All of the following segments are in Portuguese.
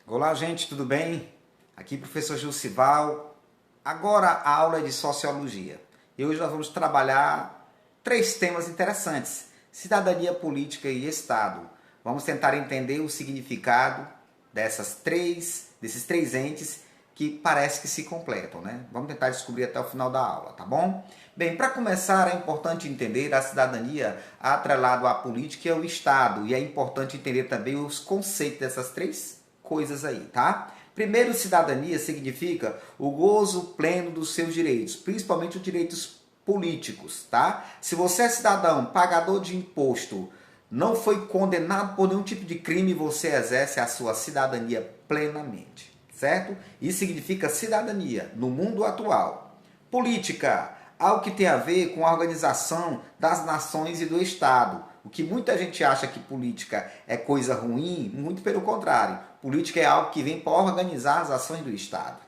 Olá, gente, tudo bem? Aqui professor Gilcival. Agora a aula é de Sociologia. E hoje nós vamos trabalhar três temas interessantes: cidadania, política e Estado. Vamos tentar entender o significado desses três entes que parece que se completam, né? Vamos tentar descobrir até o final da aula, tá bom? Bem, para começar, é importante entender a cidadania atrelado à política e ao Estado. E é importante entender também os conceitos dessas três coisas aí, tá? Primeiro, cidadania significa o gozo pleno dos seus direitos, principalmente os direitos políticos, tá? Se você é cidadão, pagador de imposto, não foi condenado por nenhum tipo de crime, você exerce a sua cidadania plenamente, certo? Isso significa cidadania no mundo atual. Política, algo que tem a ver com a organização das nações e do Estado. O que muita gente acha que política é coisa ruim, muito pelo contrário. Política é algo que vem para organizar as ações do Estado,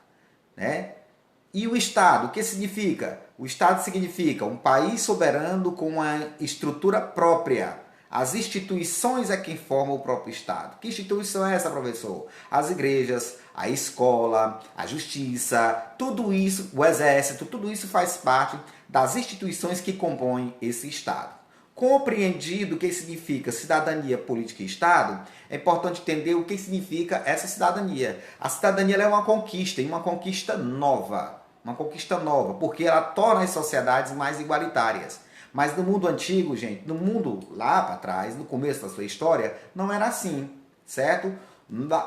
né? E o Estado, o que significa? O Estado significa um país soberano com uma estrutura própria. As instituições é quem formam o próprio Estado. Que instituição é essa, professor? As igrejas, a escola, a justiça, tudo isso, o exército, tudo isso faz parte das instituições que compõem esse Estado. Compreendido o que significa cidadania, política e Estado, é importante entender o que significa essa cidadania. A cidadania é uma conquista, e uma conquista nova. Uma conquista nova, porque ela torna as sociedades mais igualitárias. Mas no mundo antigo, gente, no mundo lá para trás, no começo da sua história, não era assim, certo?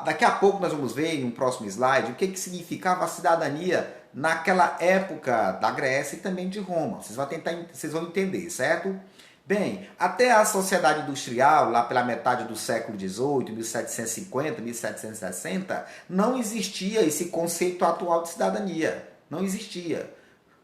Daqui a pouco nós vamos ver, em um próximo slide, o que significava a cidadania naquela época da Grécia e também de Roma. Vocês vão entender, certo? Bem, até a sociedade industrial, lá pela metade do século XVIII, 1750, 1760, não existia esse conceito atual de cidadania. Não existia.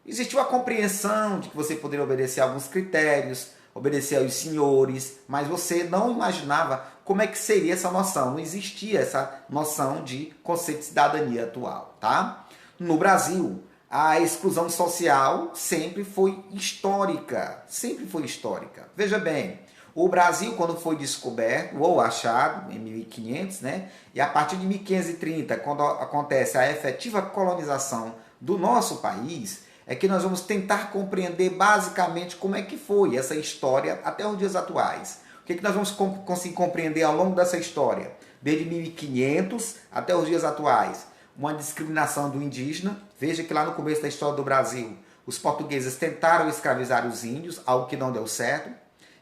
Existia a compreensão de que você poderia obedecer a alguns critérios, obedecer aos senhores, mas você não imaginava como é que seria essa noção. Não existia essa noção de conceito de cidadania atual, tá? No Brasil, a exclusão social sempre foi histórica. Sempre foi histórica. Veja bem, o Brasil, quando foi descoberto ou achado, em 1500, né? E a partir de 1530, quando acontece a efetiva colonização do nosso país, é que nós vamos tentar compreender basicamente como é que foi essa história até os dias atuais. O que, é que nós vamos conseguir compreender ao longo dessa história? Desde 1500 até os dias atuais. Uma discriminação do indígena. Veja que lá no começo da história do Brasil, os portugueses tentaram escravizar os índios, algo que não deu certo.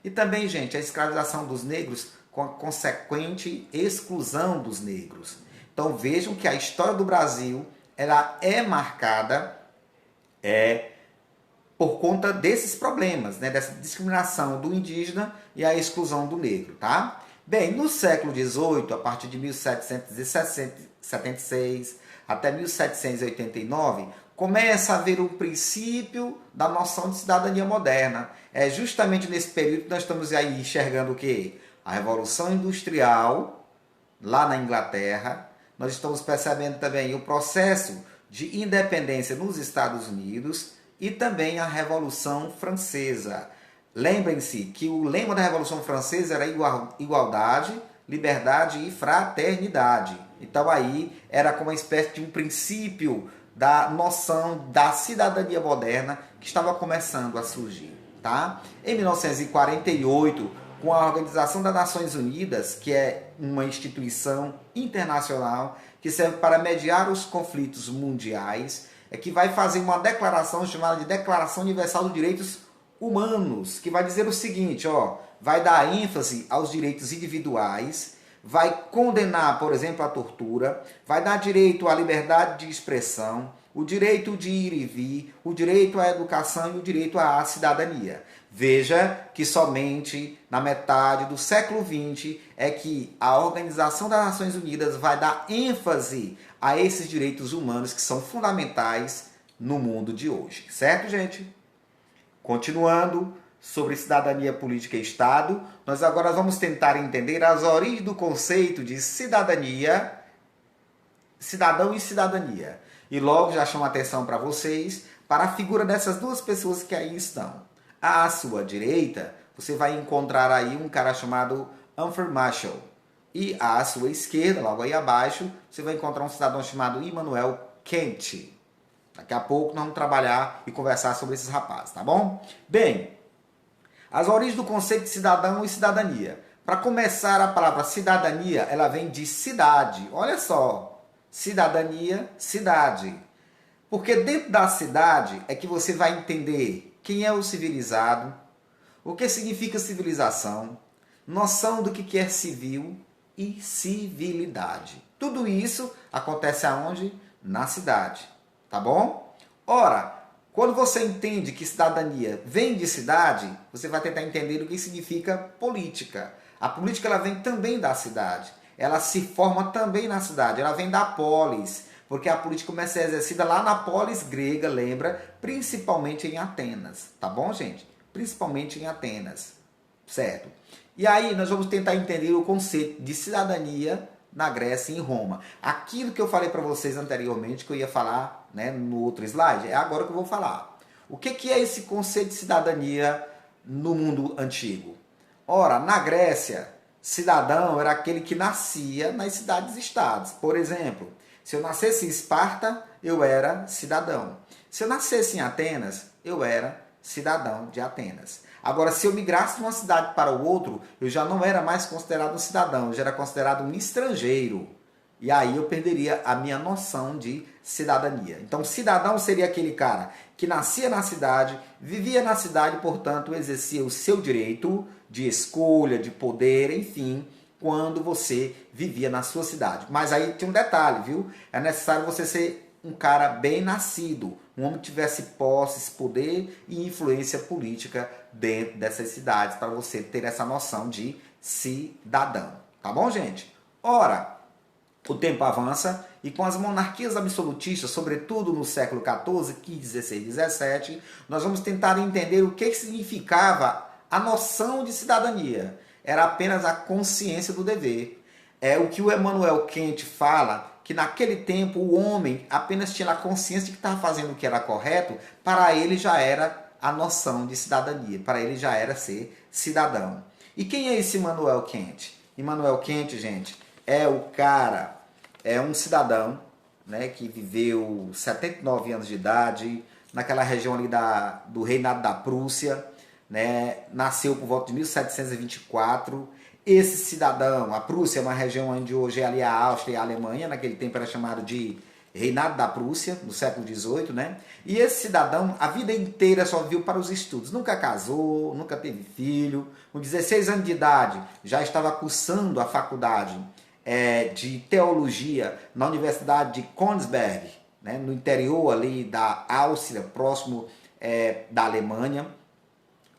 E também, gente, a escravização dos negros com a consequente exclusão dos negros. Então vejam que a história do Brasil ela é marcada por conta desses problemas, né, dessa discriminação do indígena e a exclusão do negro, tá? Bem, no século XVIII, a partir de 1776 até 1789, começa a haver um princípio da noção de cidadania moderna. É justamente nesse período que nós estamos aí enxergando o quê? A Revolução Industrial, lá na Inglaterra. Nós estamos percebendo também o processo de independência nos Estados Unidos e também a Revolução Francesa. Lembrem-se que o lema da Revolução Francesa era igualdade, liberdade e fraternidade. Então aí era como uma espécie de um princípio da noção da cidadania moderna que estava começando a surgir. Tá? Em 1948, com a Organização das Nações Unidas, que é uma instituição internacional que serve para mediar os conflitos mundiais, é que vai fazer uma declaração chamada de Declaração Universal dos Direitos Humanos, que vai dizer o seguinte, ó, vai dar ênfase aos direitos individuais, vai condenar, por exemplo, a tortura, vai dar direito à liberdade de expressão, o direito de ir e vir, o direito à educação e o direito à cidadania. Veja que somente na metade do século XX é que a Organização das Nações Unidas vai dar ênfase a esses direitos humanos que são fundamentais no mundo de hoje. Certo, gente? Continuando sobre cidadania, política e Estado, nós agora vamos tentar entender as origens do conceito de cidadania, cidadão e cidadania. E logo já chamo a atenção para vocês para a figura dessas duas pessoas que aí estão. À sua direita, você vai encontrar aí um cara chamado Humphrey Marshall. E à sua esquerda, logo aí abaixo, você vai encontrar um cidadão chamado Immanuel Kant. Daqui a pouco nós vamos trabalhar e conversar sobre esses rapazes, tá bom? Bem, as origens do conceito de cidadão e cidadania. Para começar, a palavra cidadania, ela vem de cidade. Olha só, cidadania, cidade. Porque dentro da cidade é que você vai entender quem é o civilizado, o que significa civilização, noção do que é civil e civilidade. Tudo isso acontece aonde? Na cidade, tá bom? Ora, quando você entende que cidadania vem de cidade, você vai tentar entender o que significa política. A política ela vem também da cidade. Ela se forma também na cidade. Ela vem da polis, porque a política começa a ser exercida lá na polis grega, lembra? Principalmente em Atenas, tá bom, gente? Principalmente em Atenas, certo? E aí nós vamos tentar entender o conceito de cidadania na Grécia e em Roma. Aquilo que eu falei para vocês anteriormente, que eu ia falar, né, no outro slide, é agora que eu vou falar. O que é esse conceito de cidadania no mundo antigo? Ora, na Grécia, cidadão era aquele que nascia nas cidades-estados. Por exemplo, se eu nascesse em Esparta, eu era cidadão. Se eu nascesse em Atenas, eu era cidadão de Atenas. Agora, se eu migrasse de uma cidade para o outro, eu já não era mais considerado um cidadão, eu já era considerado um estrangeiro. E aí eu perderia a minha noção de cidadania. Então, cidadão seria aquele cara que nascia na cidade, vivia na cidade, portanto, exercia o seu direito de escolha, de poder, enfim, quando você vivia na sua cidade. Mas aí tem um detalhe, viu? É necessário você ser um cara bem nascido, um homem que tivesse posses, poder e influência política dentro dessas cidades, para você ter essa noção de cidadão. Tá bom, gente? Ora, o tempo avança e com as monarquias absolutistas, sobretudo no século XIV, XV, XVI, XVII, nós vamos tentar entender o que significava a noção de cidadania. Era apenas a consciência do dever. É o que o Immanuel Kant fala, que naquele tempo o homem apenas tinha a consciência de que estava fazendo o que era correto, para ele já era a noção de cidadania, para ele já era ser cidadão. E quem é esse Immanuel Kant? Immanuel Kant, gente, é o cara, é um cidadão, né, que viveu 79 anos de idade, naquela região ali do reinado da Prússia, né, nasceu por volta de 1724. Esse cidadão, a Prússia é uma região onde hoje é ali a Áustria e a Alemanha, naquele tempo era chamado de Reinado da Prússia, no século XVIII, né? E esse cidadão, a vida inteira só viu para os estudos, nunca casou, nunca teve filho, com 16 anos de idade já estava cursando a faculdade de teologia na Universidade de Königsberg, né? No interior ali da Áustria, próximo da Alemanha.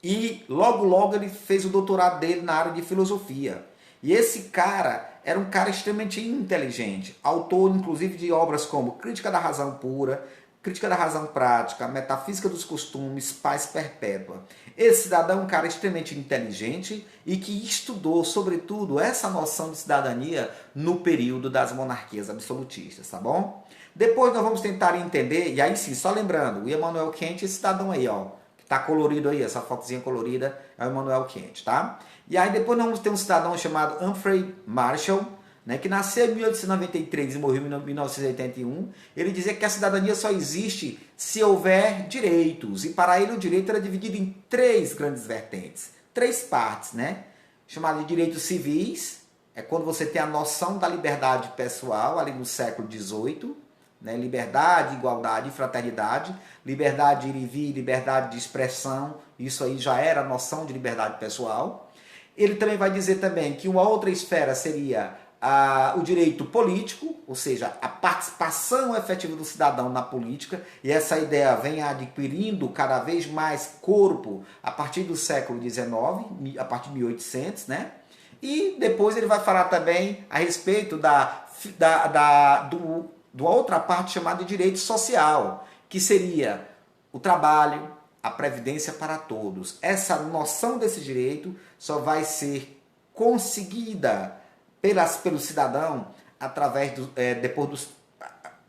E logo ele fez o doutorado dele na área de filosofia. E esse cara era um cara extremamente inteligente, autor inclusive de obras como Crítica da Razão Pura, Crítica da Razão Prática, Metafísica dos Costumes, Paz Perpétua. Esse cidadão é um cara extremamente inteligente e que estudou, sobretudo, essa noção de cidadania no período das monarquias absolutistas, tá bom? Depois nós vamos tentar entender, e aí sim, só lembrando, o Immanuel Kant, esse cidadão aí, ó, tá colorido aí, essa fotozinha colorida é o Immanuel Kant, tá? E aí depois nós vamos ter um cidadão chamado Humphrey Marshall, né, que nasceu em 1893 e morreu em 1981. Ele dizia que a cidadania só existe se houver direitos. E para ele o direito era dividido em três grandes vertentes, três partes, né? Chamado de direitos civis, é quando você tem a noção da liberdade pessoal, ali no século XVIII, né? Liberdade, igualdade e fraternidade, liberdade de ir e vir, liberdade de expressão, isso aí já era a noção de liberdade pessoal. Ele também vai dizer também que uma outra esfera seria o direito político, ou seja, a participação efetiva do cidadão na política, e essa ideia vem adquirindo cada vez mais corpo a partir do século XIX, a partir de 1800, né? E depois ele vai falar também a respeito do outra parte chamada de direito social, que seria o trabalho, a previdência para todos. Essa noção desse direito só vai ser conseguida pelo cidadão através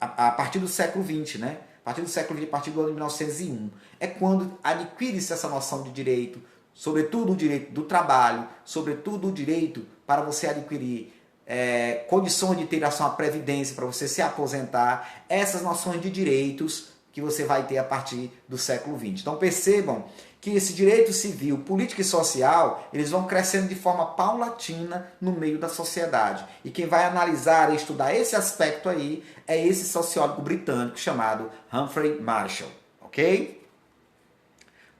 a partir do século XX, né? A partir do século XX, a partir do ano de 1901. É quando adquire-se essa noção de direito, sobretudo o direito do trabalho, sobretudo o direito para você adquirir condições de ter a sua previdência para você se aposentar, essas noções de direitos que você vai ter a partir do século XX. Então percebam que esse direito civil, político e social, eles vão crescendo de forma paulatina no meio da sociedade. E quem vai analisar e estudar esse aspecto aí é esse sociólogo britânico chamado Humphrey Marshall, ok?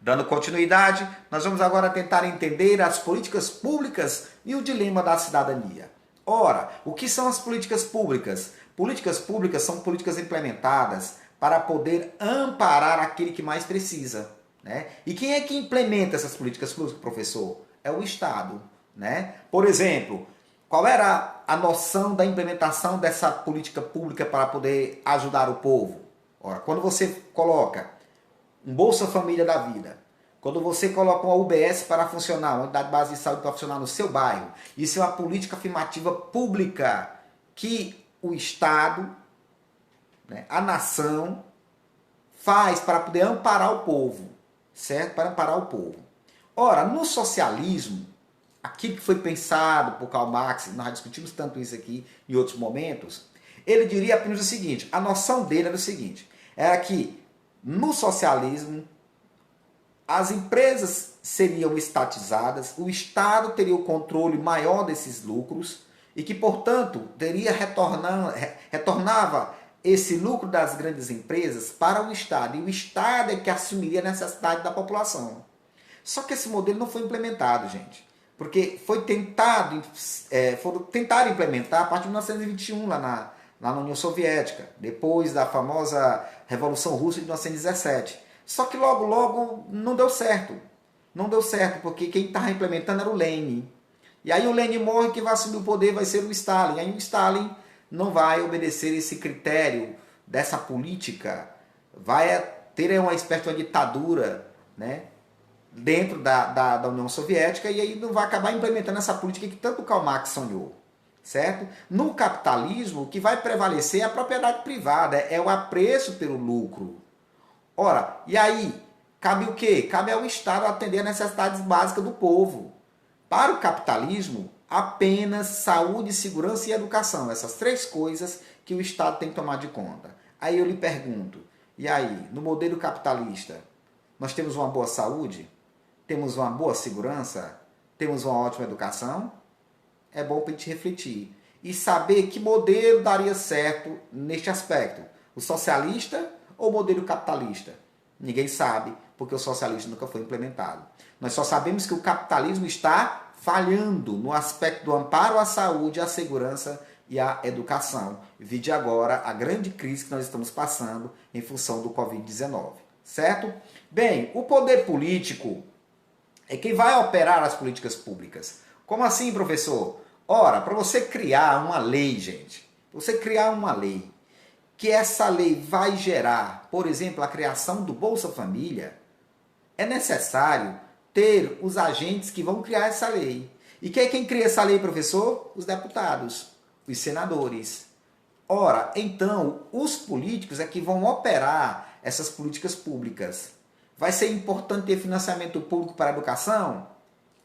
Dando continuidade, nós vamos agora tentar entender as políticas públicas e o dilema da cidadania. Ora, o que são as políticas públicas? Políticas públicas são políticas implementadas para poder amparar aquele que mais precisa, né? E quem é que implementa essas políticas públicas, professor? É o Estado, né? Por exemplo, qual era a noção da implementação dessa política pública para poder ajudar o povo? Ora, quando você coloca um Bolsa Família da vida, quando você coloca uma UBS para funcionar, uma unidade base de saúde para funcionar no seu bairro, isso é uma política afirmativa pública que o Estado, né, a nação, faz para poder amparar o povo, certo? Para amparar o povo. Ora, no socialismo, aquilo que foi pensado por Karl Marx, nós já discutimos tanto isso aqui em outros momentos, ele diria apenas o seguinte, a noção dele era o seguinte, era que no socialismo as empresas seriam estatizadas, o Estado teria o controle maior desses lucros e que, portanto, retornava esse lucro das grandes empresas para o Estado. E o Estado é que assumiria a necessidade da população. Só que esse modelo não foi implementado, gente. Porque foi tentaram implementar a partir de 1921 lá na União Soviética, depois da famosa Revolução Russa de 1917. Só que logo não deu certo. Não deu certo, porque quem estava implementando era o Lenin. E aí o Lenin morre, quem vai assumir o poder vai ser o Stalin. Aí o Stalin não vai obedecer esse critério dessa política, vai ter uma espécie de uma ditadura, né, dentro da União Soviética, e aí não vai acabar implementando essa política que tanto Karl Marx sonhou. Certo? No capitalismo, o que vai prevalecer é a propriedade privada, é o apreço pelo lucro. Ora, e aí, cabe o quê? Cabe ao Estado atender às necessidades básicas do povo. Para o capitalismo, apenas saúde, segurança e educação. Essas três coisas que o Estado tem que tomar de conta. Aí eu lhe pergunto, e aí, no modelo capitalista, nós temos uma boa saúde? Temos uma boa segurança? Temos uma ótima educação? É bom para a gente refletir e saber que modelo daria certo neste aspecto. O socialista ou o modelo capitalista? Ninguém sabe, porque o socialismo nunca foi implementado. Nós só sabemos que o capitalismo está falhando no aspecto do amparo à saúde, à segurança e à educação. Vide agora a grande crise que nós estamos passando em função do Covid-19. Certo? Bem, o poder político é quem vai operar as políticas públicas. Como assim, professor? Ora, para você criar uma lei, gente, você criar uma lei, que essa lei vai gerar, por exemplo, a criação do Bolsa Família, é necessário ter os agentes que vão criar essa lei. E quem cria essa lei, professor? Os deputados, os senadores. Ora, então, os políticos é que vão operar essas políticas públicas. Vai ser importante ter financiamento público para a educação?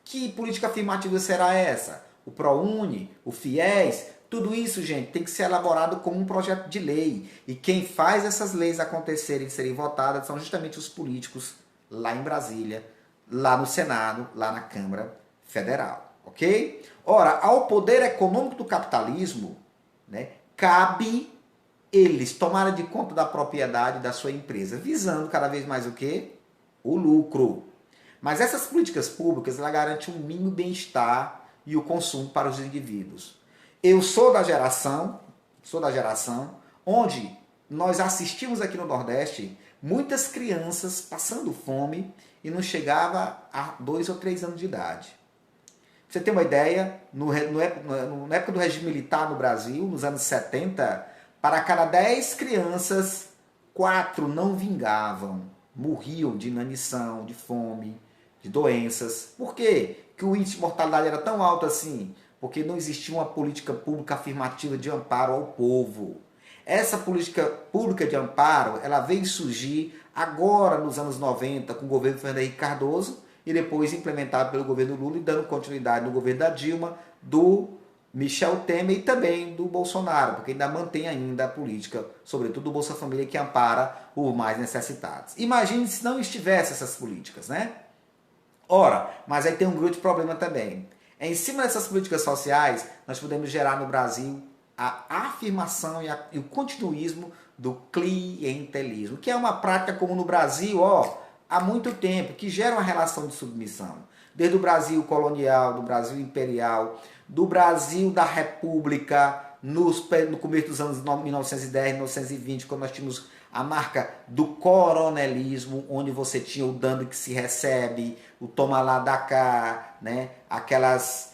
Que política afirmativa será essa? O ProUni, o FIES, tudo isso, gente, tem que ser elaborado como um projeto de lei. E quem faz essas leis acontecerem, serem votadas, são justamente os políticos lá em Brasília, lá no Senado, lá na Câmara Federal. Ok? Ora, ao poder econômico do capitalismo, né, cabe eles tomarem de conta da propriedade da sua empresa, visando cada vez mais o quê? O lucro. Mas essas políticas públicas, ela garante um mínimo bem-estar e o consumo para os indivíduos. Eu sou da geração onde nós assistimos aqui no Nordeste muitas crianças passando fome e não chegava a 2 ou 3 anos de idade. Pra você ter uma ideia, na época do regime militar no Brasil, nos anos 70, para cada 10 crianças, 4 não vingavam, morriam de inanição, de fome, de doenças. Por quê que o índice de mortalidade era tão alto assim? Porque não existia uma política pública afirmativa de amparo ao povo. Essa política pública de amparo, ela veio surgir agora nos anos 90 com o governo Fernando Henrique Cardoso e depois implementado pelo governo Lula e dando continuidade no governo da Dilma, do Michel Temer e também do Bolsonaro, porque ainda mantém ainda a política, sobretudo do Bolsa Família, que ampara os mais necessitados. Imagine se não estivesse essas políticas, né? Ora, mas aí tem um grande problema também. Em cima dessas políticas sociais, nós podemos gerar no Brasil a afirmação e o continuismo do clientelismo, que é uma prática comum no Brasil, há muito tempo, que gera uma relação de submissão. Desde o Brasil colonial, do Brasil imperial, do Brasil da República, no começo dos anos 1910, 1920, quando nós tínhamos a marca do coronelismo, onde você tinha o dando que se recebe, o toma lá da cá, né? Aquelas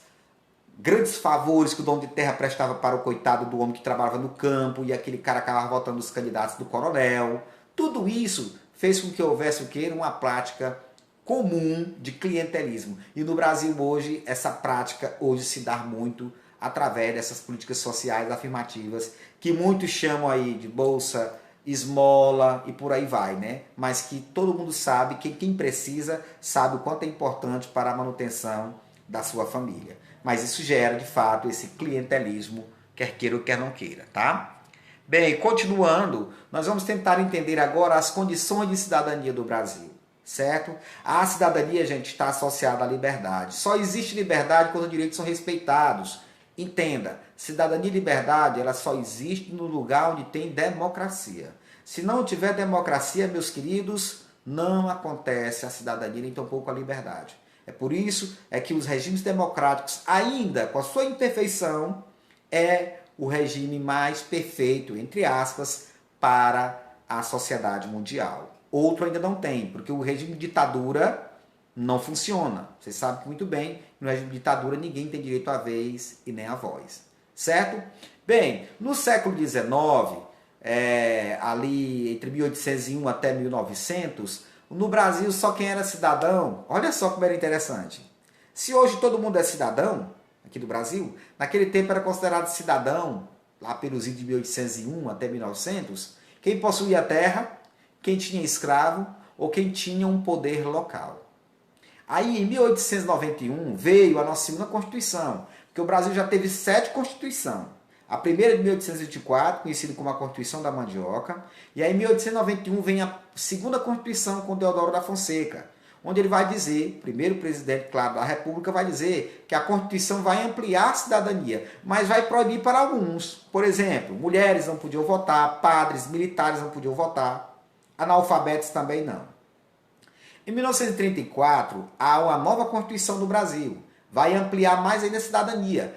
grandes favores que o dono de terra prestava para o coitado do homem que trabalhava no campo e aquele cara acabava votando os candidatos do coronel. Tudo isso fez com que houvesse o quê? Uma prática comum de clientelismo. E no Brasil hoje, essa prática hoje se dá muito através dessas políticas sociais afirmativas, que muitos chamam aí de bolsa, esmola e por aí vai, né? Mas que todo mundo sabe, que quem precisa sabe o quanto é importante para a manutenção da sua família. Mas isso gera, de fato, esse clientelismo, quer queira ou quer não queira, tá? Bem, continuando, nós vamos tentar entender agora as condições de cidadania do Brasil, certo? A cidadania, gente, está associada à liberdade. Só existe liberdade quando os direitos são respeitados. Entenda, cidadania e liberdade, ela só existe no lugar onde tem democracia. Se não tiver democracia, meus queridos, não acontece a cidadania, nem tampouco a liberdade. É por isso que os regimes democráticos, ainda com a sua imperfeição, é o regime mais perfeito, entre aspas, para a sociedade mundial. Outro ainda não tem, porque o regime de ditadura não funciona. Vocês sabem muito bem, no regime de ditadura ninguém tem direito à vez e nem à voz. Certo? Bem, no século XIX, ali entre 1801 até 1900, no Brasil só quem era cidadão, olha só como era interessante. Se hoje todo mundo é cidadão, aqui do Brasil, naquele tempo era considerado cidadão, lá pelos anos de 1801 até 1900, quem possuía terra, quem tinha escravo ou quem tinha um poder local. Aí, em 1891, veio a nossa segunda Constituição, porque o Brasil já teve 7 Constituições. A primeira de 1824, conhecida como a Constituição da Mandioca, e aí em 1891 vem a segunda Constituição com Deodoro da Fonseca, onde ele vai dizer, o primeiro presidente, claro, da República, vai dizer que a Constituição vai ampliar a cidadania, mas vai proibir para alguns. Por exemplo, mulheres não podiam votar, padres, militares não podiam votar, analfabetos também não. Em 1934, há uma nova Constituição do Brasil. Vai ampliar mais ainda a cidadania.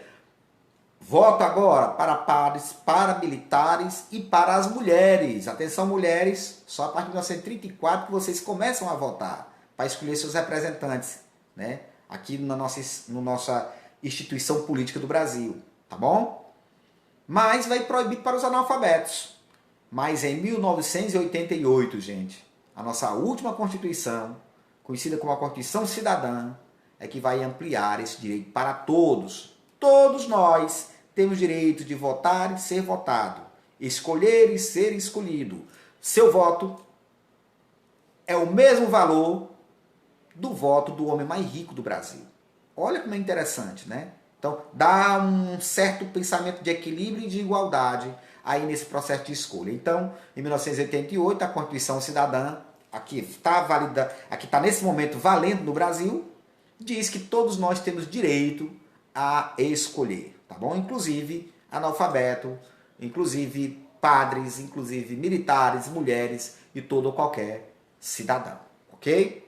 Voto agora para padres, para militares e para as mulheres. Atenção, mulheres, só a partir de 1934 que vocês começam a votar para escolher seus representantes, né? Aqui na nossa instituição política do Brasil, tá bom? Mas vai proibir para os analfabetos. Mas em 1988, gente, a nossa última Constituição, conhecida como a Constituição Cidadã, é que vai ampliar esse direito para todos. Todos nós temos direito de votar e ser votado, escolher e ser escolhido. Seu voto é o mesmo valor do voto do homem mais rico do Brasil. Olha como é interessante, né? Então, dá um certo pensamento de equilíbrio e de igualdade aí nesse processo de escolha. Então, em 1988, a Constituição Cidadã, aqui está nesse momento valendo no Brasil, diz que todos nós temos direito a escolher, tá bom? Inclusive analfabeto, inclusive padres, inclusive militares, mulheres e todo ou qualquer cidadão, ok?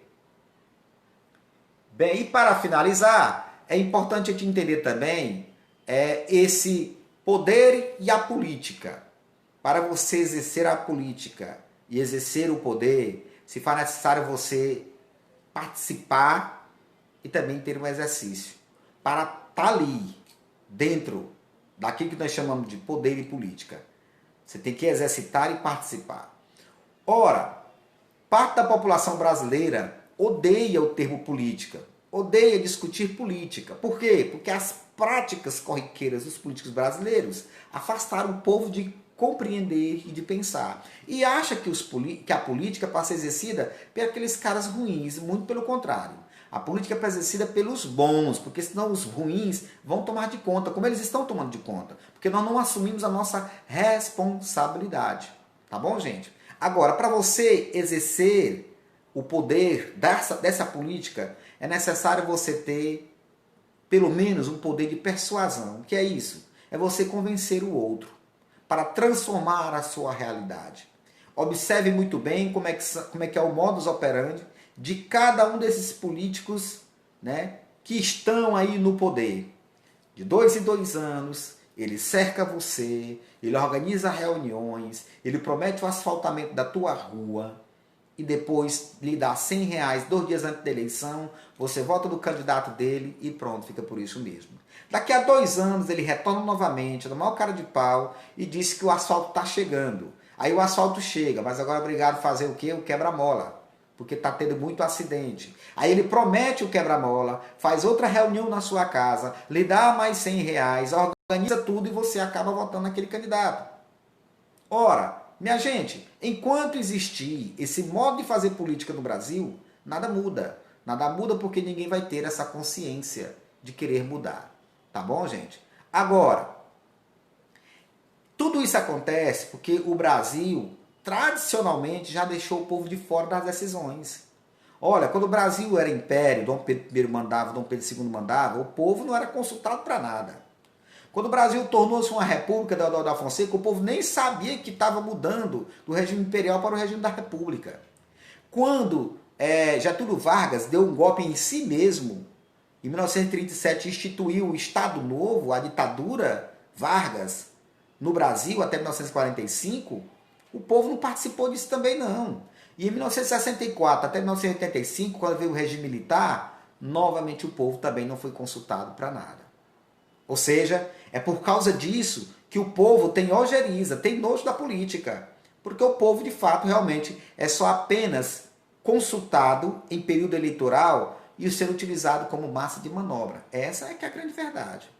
Bem, e para finalizar, é importante a gente entender também esse poder e a política. Para você exercer a política e exercer o poder, se for necessário você participar e também ter um exercício. Para estar ali, dentro daquilo que nós chamamos de poder e política, você tem que exercitar e participar. Ora, parte da população brasileira odeia o termo política, odeia discutir política. Por quê? Porque as práticas corriqueiras dos políticos brasileiros afastaram o povo de compreender e de pensar. E acha que a política passa exercida por aqueles caras ruins, muito pelo contrário. A política é exercida pelos bons, porque senão os ruins vão tomar de conta, como eles estão tomando de conta. Porque nós não assumimos a nossa responsabilidade. Tá bom, gente? Agora, para você exercer o poder dessa política, é necessário você ter, pelo menos, um poder de persuasão. O que é isso? É você convencer o outro para transformar a sua realidade. Observe muito bem como é que é o modus operandi de cada um desses políticos, né, que estão aí no poder. De 2 em 2 anos, ele cerca você, ele organiza reuniões, ele promete o asfaltamento da tua rua e depois lhe dá R$100 2 dias antes da eleição, você vota no candidato dele e pronto, fica por isso mesmo. Daqui a 2 anos ele retorna novamente, dá maior cara de pau e diz que o asfalto está chegando. Aí o asfalto chega, mas agora é obrigado a fazer o quê? O quebra-mola. Porque está tendo muito acidente. Aí ele promete o quebra-mola, faz outra reunião na sua casa, lhe dá mais R$100, organiza tudo e você acaba votando naquele candidato. Ora, minha gente, enquanto existir esse modo de fazer política no Brasil, nada muda. Nada muda porque ninguém vai ter essa consciência de querer mudar. Tá bom, gente? Agora, tudo isso acontece porque o Brasil tradicionalmente já deixou o povo de fora das decisões. Olha, quando o Brasil era império, Dom Pedro I mandava, Dom Pedro II mandava, o povo não era consultado para nada. Quando o Brasil tornou-se uma república da Fonseca, o povo nem sabia que estava mudando do regime imperial para o regime da república. Quando Getúlio Vargas deu um golpe em si mesmo, em 1937 instituiu o Estado Novo, a ditadura Vargas, no Brasil até 1945, o povo não participou disso também não. E em 1964 até 1985, quando veio o regime militar, novamente o povo também não foi consultado para nada. Ou seja, é por causa disso que o povo tem ojeriza, tem nojo da política. Porque o povo, de fato, realmente é só apenas consultado em período eleitoral e sendo utilizado como massa de manobra. Essa é que é a grande verdade.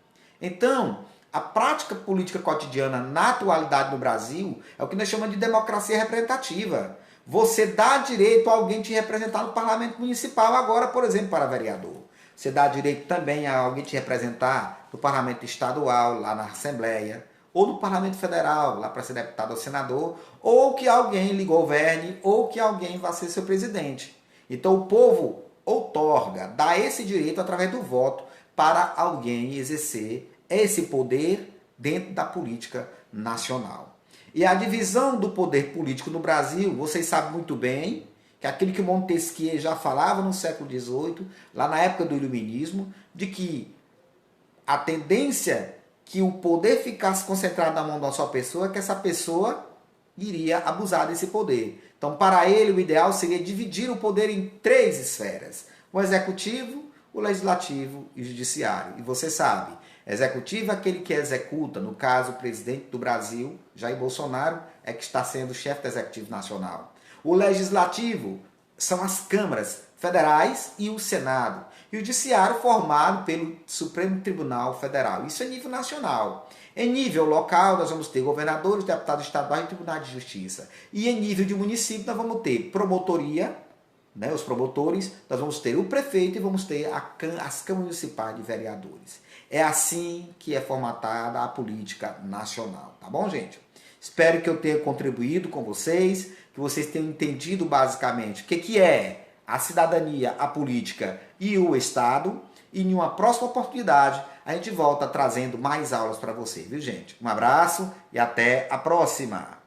Então, a prática política cotidiana na atualidade no Brasil é o que nós chamamos de democracia representativa. Você dá direito a alguém te representar no parlamento municipal agora, por exemplo, para vereador. Você dá direito também a alguém te representar no parlamento estadual, lá na Assembleia, ou no parlamento federal, lá para ser deputado ou senador, ou que alguém lhe governe, ou que alguém vá ser seu presidente. Então o povo outorga, dá esse direito através do voto para alguém exercer esse poder dentro da política nacional. E a divisão do poder político no Brasil, vocês sabem muito bem, que é aquilo que Montesquieu já falava no século XVIII, lá na época do Iluminismo, de que a tendência que o poder ficasse concentrado na mão de uma só pessoa, que essa pessoa iria abusar desse poder. Então, para ele, o ideal seria dividir o poder em 3 esferas. O executivo, o legislativo e o judiciário. E você sabe, executivo é aquele que executa, no caso, o presidente do Brasil, Jair Bolsonaro, é que está sendo o chefe do Executivo Nacional. O legislativo são as câmaras federais e o Senado. E o judiciário formado pelo Supremo Tribunal Federal. Isso é nível nacional. Em nível local, nós vamos ter governadores, deputados estaduais e tribunais de justiça. E em nível de município, nós vamos ter promotoria, né, os promotores, nós vamos ter o prefeito e vamos ter as câmaras municipais de vereadores. É assim que é formatada a política nacional. Tá bom, gente? Espero que eu tenha contribuído com vocês, que vocês tenham entendido basicamente o que é a cidadania, a política e o Estado. E em uma próxima oportunidade, a gente volta trazendo mais aulas para você, viu, gente? Um abraço e até a próxima!